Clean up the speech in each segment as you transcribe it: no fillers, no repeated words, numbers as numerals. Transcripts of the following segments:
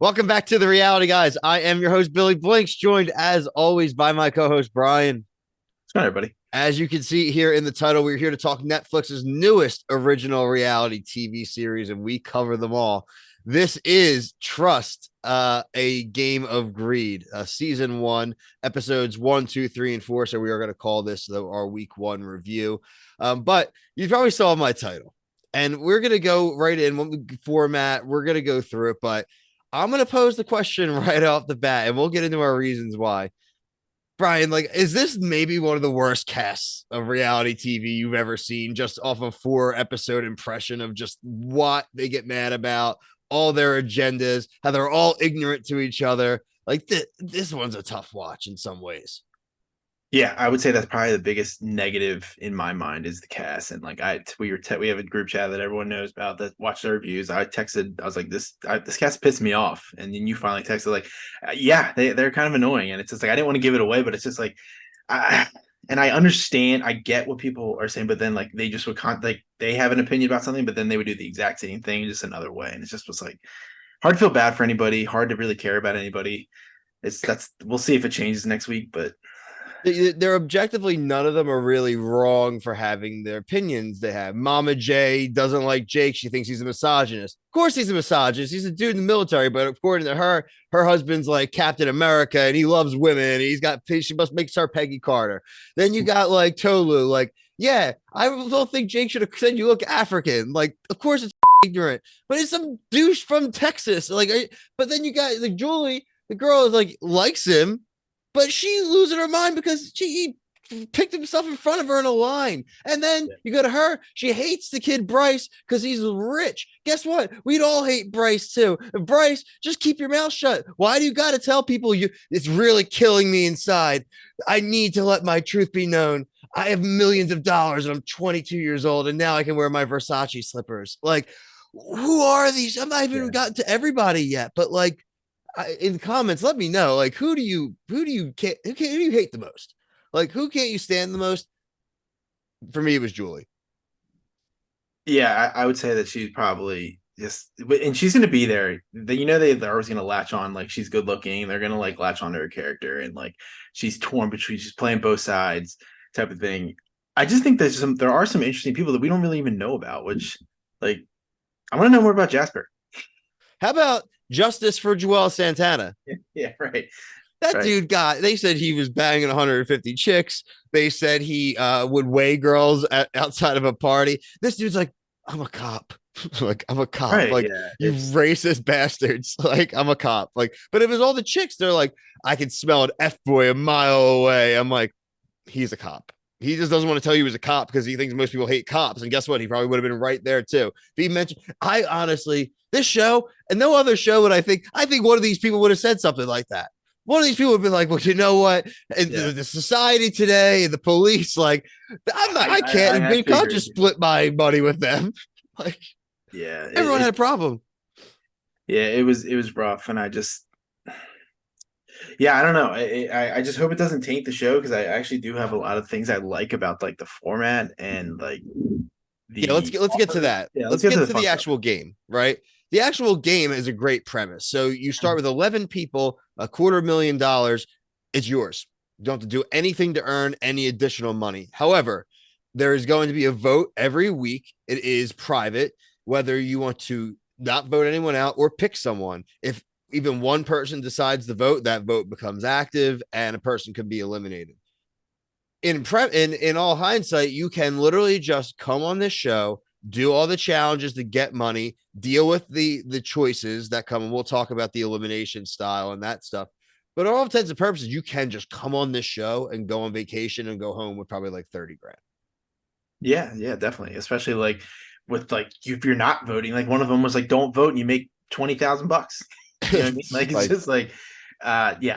Welcome back to the reality, guys. I am your host, Billy Blinks, joined as always by my co host, Brian. What's going on, everybody? As you can see here in the title, we're here to talk Netflix's newest original reality TV series, and we cover them all. This is Trust, a Game of Greed, season one, episodes one, two, three, and four. So we are going to call this our week one review. But you probably saw my title, and we're going to go right in format. We're going to go through it, but I'm going to pose the question right off the bat, and we'll get into our reasons why. Brian, like, is this maybe one of the worst casts of reality TV you've ever seen, just off a 4 episode impression of just what they get mad about, all their agendas, how they're all ignorant to each other? Like, this one's a tough watch in some ways. Yeah, I would say that's probably the biggest negative in my mind is the cast. And like we have a group chat that everyone knows about that watch the reviews. I was like, this cast pissed me off. And then you finally texted like, yeah, they're kind of annoying. And it's just like I didn't want to give it away, but it's just like, I and I understand, I get what people are saying, but then like they just would like they have an opinion about something, but then they would do the exact same thing just another way, and it just was like hard to feel bad for anybody, hard to really care about anybody. That's we'll see if it changes next week, but They're objectively, none of them are really wrong for having their opinions they have. Mama J doesn't like Jake. She thinks he's a misogynist. Of course he's a misogynist. He's a dude in the military, but according to her, her husband's like Captain America and he loves women. She must make her Peggy Carter. Then you got like Tolu, like, yeah, I don't think Jake should have said you look African. Like, of course it's ignorant, but it's some douche from Texas. But then you got like Julie, the girl is like likes him, but she's losing her mind because he picked himself in front of her in a line. And then you go to her. She hates the kid Bryce because he's rich. Guess what? We'd all hate Bryce too. And Bryce, just keep your mouth shut. Why do you got to tell people it's really killing me inside? I need to let my truth be known. I have millions of dollars and I'm 22 years old and now I can wear my Versace slippers. Like, who are these? I'm not even yeah. gotten to everybody yet, but like, in the comments, let me know. Like, who do you who do you hate the most? Like, who can't you stand the most? For me, it was Julie. Yeah, I would say that she's probably just, and she's going to be there. They're always going to latch on. Like she's good looking. They're going to like latch on to her character, and like she's torn between, she's playing both sides type of thing. I just think there are some interesting people that we don't really even know about. Which, like, I want to know more about Jasper. How about justice for Joel Santana? Yeah, right, That right. dude they said he was banging 150 chicks. They said he would weigh girls outside of a party. This dude's like, I'm a cop. Like, I'm a cop. Right, Like, yeah. you racist bastards. Like, I'm a cop. Like, but it was all the chicks. They're like, I can smell an F boy a mile away. I'm like, he's a cop. He just doesn't want to tell you he was a cop because he thinks most people hate cops. And guess what? He probably would have been right there too. If he mentioned, I honestly, this show and no other show would I think one of these people would have said something like that. One of these people would be like, well, you know what? And Yeah. the society today and the police, like, I I can't, you actually can't agree just with you. split my money with them. Like, Yeah, everyone had a problem. yeah, it was rough, and I just, yeah, I don't know. I just hope it doesn't taint the show because I actually do have a lot of things I like about like the format and like Yeah, the let's get to that. yeah. Let's Let's get to get the to fun the stuff. actual game, right? The actual game is a great premise. So you start with 11 people, $250,000. It's yours. You don't have to do anything to earn any additional money. However, there is going to be a vote every week. It is private, whether you want to not vote anyone out or pick someone. If even one person decides to vote, that vote becomes active and a person can be eliminated. In all hindsight, you can literally just come on this show, do all the challenges to get money, deal with the choices that come, and we'll talk about the elimination style and that stuff. But all intents and purposes, you can just come on this show and go on vacation and go home with probably like 30 grand. Yeah, yeah, definitely. Especially like with like if you're not voting, like one of them was like, "Don't vote and you make $20,000." You know what I mean? Like it's Like, just like, yeah,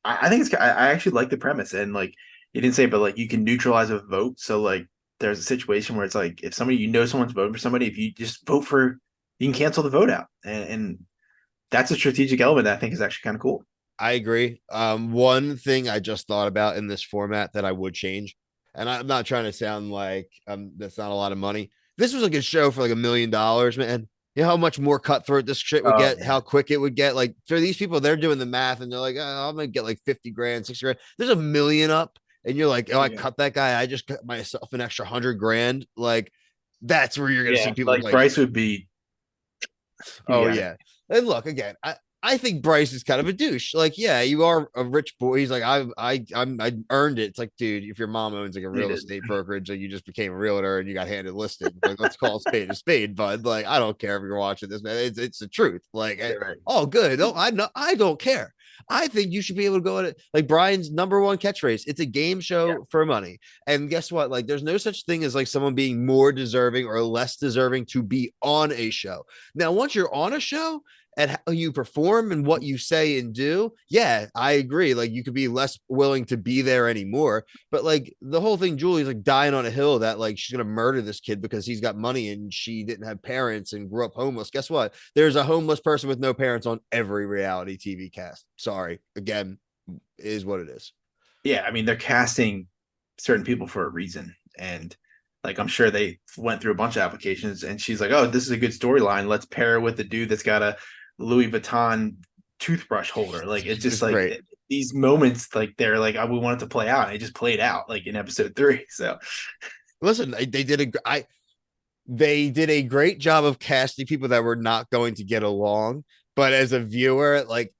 I think I actually like the premise, and like you didn't say, but like you can neutralize a vote. So like there's a situation where it's like if somebody, someone's voting for somebody, if you just vote for, you can cancel the vote out, and that's a strategic element that I think is actually kind of cool. I agree. One thing I just thought about in this format that I would change, and I'm not trying to sound like that's not a lot of money. This was like a show for like $1 million, man. You know how much more cutthroat this shit would Oh get, man. how quick it would get. Like for these people, they're doing the math and they're like, oh, I'm gonna get like 50 grand, 60 grand. There's a million up, and you're like, oh, I Yeah. cut that guy. I just cut myself an extra 100 grand. Like that's where you're gonna see Yeah. people Like like, Bryce would be. oh Yeah. yeah. And look again, I think Bryce is kind of a douche. Like, yeah, you are a rich boy. He's like, I earned it. It's like, dude, if your mom owns like a He real did. estate brokerage, like you just became a realtor and you got handed listed. Like, let's call a spade, bud. Like, I don't care if you're watching this, man. It's the truth. Like, You're right. oh, good. No, I know. I don't care. I think you should be able to go at it. Like Brian's number one catchphrase. It's a game Yeah. show for money. And guess what? Like, there's no such thing as like someone being more deserving or less deserving to be on a show. Now, once you're on a show, and how you perform and what you say and do, yeah, I agree. Like you could be less willing to be there anymore. But like the whole thing, Julie's like dying on a hill that like she's gonna murder this kid because he's got money and she didn't have parents and grew up homeless. Guess what? There's a homeless person with no parents on every reality TV cast. Sorry, again, is what it is. Yeah. I mean, they're casting certain people for a reason, and like I'm sure they went through a bunch of applications, and she's like, "Oh, this is a good storyline. Let's pair it with the dude that's got a Louis Vuitton toothbrush holder." Like it's just It's like great. these moments, like they're like, "Oh, we want it to play out." And it just played out like in episode 3. So Listen, they did a great job of casting people that were not going to get along. But as a viewer, like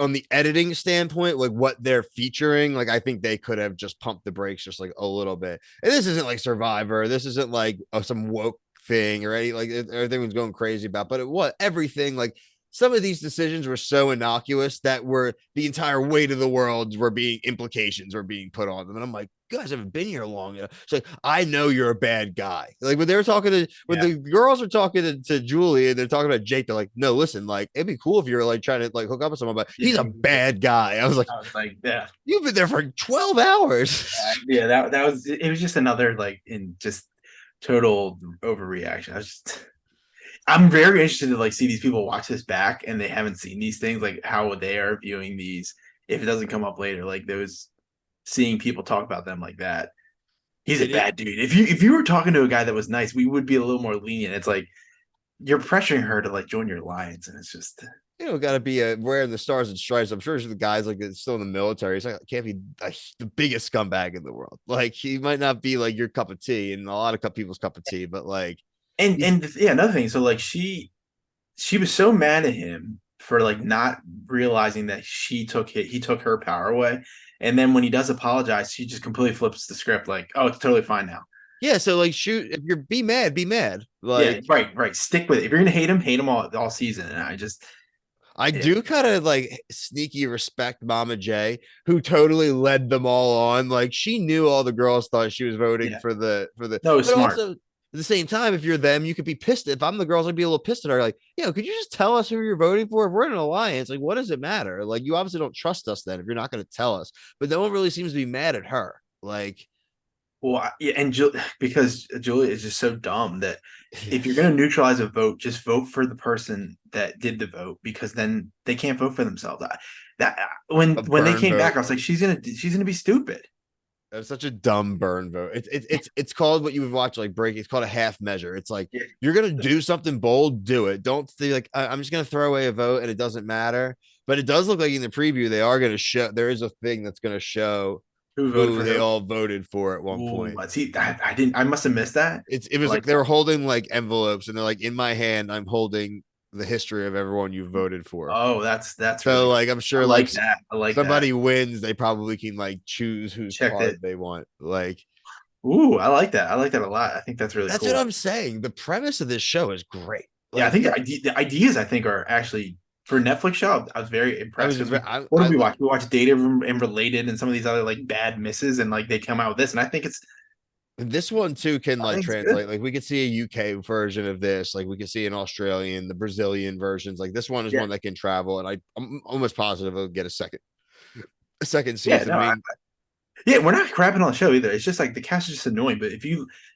on the editing standpoint, like what they're featuring, like I think they could have just pumped the brakes just like a little bit. And this isn't like Survivor. This isn't like some woke thing or any like everything was going crazy about. But it was everything like. Some of these decisions were so innocuous that were the entire weight of the world were being implications were being put on them. And I'm like, you guys haven't been here long enough. It's like, I know you're a bad guy. Like when they were talking to when yeah, the girls are talking to Julie and they're talking about Jake, they're like, no, listen, like it'd be cool if you're like trying to like hook up with someone, but he's yeah. a bad guy. I was like, I was like, yeah, you've been there for 12 hours. yeah. That was it. Was just another like in just total overreaction. I'm very interested to like see these people watch this back and they haven't seen these things, like how they are viewing these if it doesn't come up later. Like there was seeing people talk about them like that. He's a bad dude. If you were talking to a guy that was nice, we would be a little more lenient. It's like you're pressuring her to like join your alliance, and it's just Got to be wearing the stars and stripes. I'm sure the guys like that's still in the military. He's like can't be the biggest scumbag in the world. Like he might not be like your cup of tea, and a lot of people's cup of tea, but like and yeah, another thing. So like she was so mad at him for like not realizing that he took her power away. And then when he does apologize, she just completely flips the script like, oh, it's totally fine now. yeah. So like shoot, if you're be mad, be mad. Yeah, Like right. Stick with it. If you're gonna hate him all season. And I yeah, do kind of like sneaky respect Mama J, who totally led them all on. Like she knew all the girls thought she was voting yeah. for the, No, it's but smart. also at the same time, if you're them, you could be pissed. If I'm the girls, I'd be a little pissed at her. Like, could you just tell us who you're voting for? If we're in an alliance, like, what does it matter? Like, you obviously don't trust us then if you're not going to tell us. But no one really seems to be mad at her. Like, Well, yeah, and because Julia is just so dumb that if you're going to neutralize a vote, just vote for the person that did the vote, because then they can't vote for themselves. That a when they burn came back, vote. I was like, she's gonna be stupid. That's such a dumb burn vote. It's called what you would watch like break. It's called a half measure. It's like Yeah. you're gonna do something bold, do it. Don't think like I'm just gonna throw away a vote and it doesn't matter. But it does look like in the preview they are gonna show there is a thing that's gonna show Who voted who for they who? all voted for at one Ooh, point. see, I didn't. I must have missed that. It was like Like, they were holding like envelopes and they're like in my hand I'm holding the history of everyone you voted for. oh, that's So really. like I'm I sure like like that. I like somebody that. wins, they probably can like choose whose Checked it. card they want. Like Ooh, I like that. I like that a lot. I think that's really that's what cool. I'm saying. The premise of this show is great. Yeah, I Like think the ideas I think are actually for a Netflix show. I was very I impressed was because what I did we watch? We watched Data and Related and some of these other like bad misses, and like they come out with this, and this one too can I like think it's good. translate. Like we could see a UK version of this. Like we could see an Australian, the Brazilian versions. Like this one is Yeah, one that can travel, and I'm almost positive it'll get a second yeah, season. no, I mean, yeah. We're not crapping on the show either. It's just like the cast is just annoying. But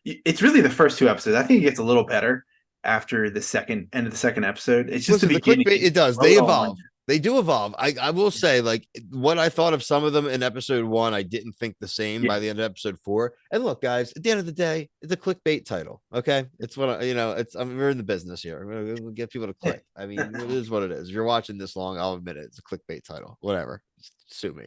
it's really the first 2 episodes. I think it gets a little better after the second end of the second episode. It's just the listen, the beginning. clickbait it does. Throw They it all in. evolve. They do evolve. I will say, like, what I thought of some of them in episode one, I didn't think the same Yeah, by the end of episode four. And look, guys, at the end of the day, it's a clickbait title. Okay. It's what I, it's, I mean, we're in the business here. We're gonna get people to yeah. click. I mean, it is what it is. If you're watching this long, I'll admit it. It's a clickbait title. Whatever. Just sue me.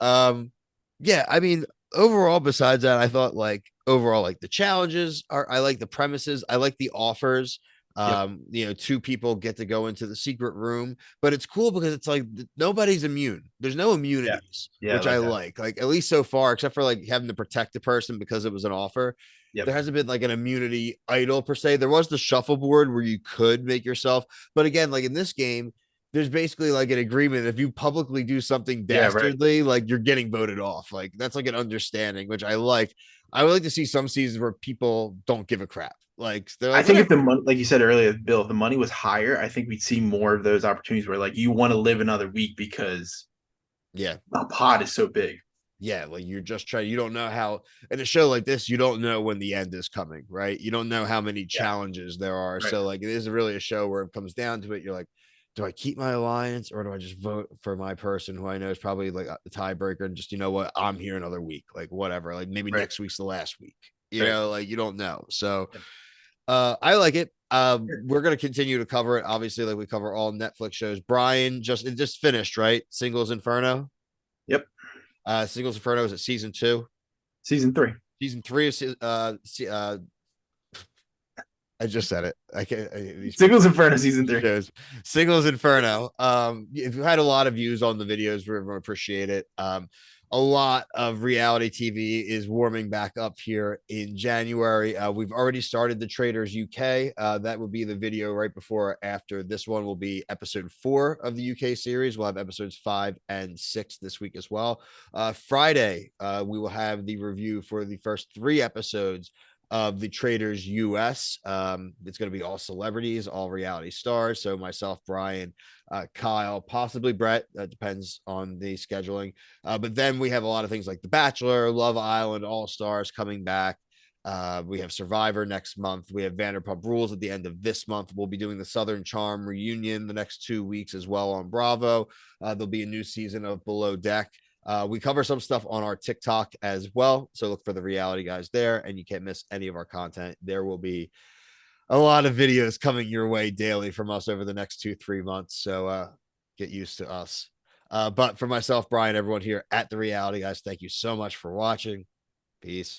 Um, yeah, I mean, overall, besides that, I thought like overall, like the challenges are, I like the premises, I like the offers. Yep. Two people get to go into the secret room, but it's cool because it's like nobody's immune. There's no Yeah. immunities, Yeah. I which I like that. like at least so far, except for like having to protect the person because it was an offer. Yep. There hasn't been like an immunity idol per se. There was the shuffleboard where you could make yourself, but again, like in this game, there's basically like an agreement. If you publicly do something Yeah. Right. dastardly, like you're getting voted off. Like that's like an understanding, which I like. I would like to see some seasons where people don't give a crap. Like they're I like, think whatever. if the money, like you said earlier, Bill, if the money was higher, I think we'd see more of those opportunities where like you want to live another week because Yeah. the pot is so big. Yeah. Like you're just trying, you don't know how in a show like this, you don't know when the end is coming, right? You don't know how many Yeah. challenges there are. Right. So like it is really a show where it comes down to it. You're like, do I keep my alliance or do I just vote for my person who I know is probably like the tiebreaker and just, you know what, I'm here another week, like whatever, like maybe Right. next week's the last week, Right. like you don't know. So Yep. I like it. We're gonna continue to cover it, obviously, like we cover all Netflix shows. Brian it just finished, right? Singles Inferno. Yep. Singles Inferno is at season two. Season three. Season three is I just said it. I can't. These Singles Inferno season three. shows. Singles Inferno. If you had a lot of views on the videos, we really appreciate it. A lot of reality TV is warming back up here in January. We've already started the Traders UK. That will be the video right before or after this one will be episode 4 of the UK series. We'll have episodes 5 and 6 this week as well. Friday, we will have the review for the first 3 episodes of the Traders US. It's going to be all celebrities, all reality stars. So myself, Brian, Kyle, possibly Brett. That depends on the scheduling. But then we have a lot of things like The Bachelor, Love Island, All Stars coming back. We have Survivor next month. We have Vanderpump Rules at the end of this month. We'll be doing the Southern Charm reunion the next 2 weeks as well on Bravo. There'll be a new season of Below Deck. We cover some stuff on our TikTok as well. So look for the reality guys there, and you can't miss any of our content. There will be a lot of videos coming your way daily from us over the next 2-3 months. So get used to us. But for myself, Brian, everyone here at the reality guys, thank you so much for watching. Peace.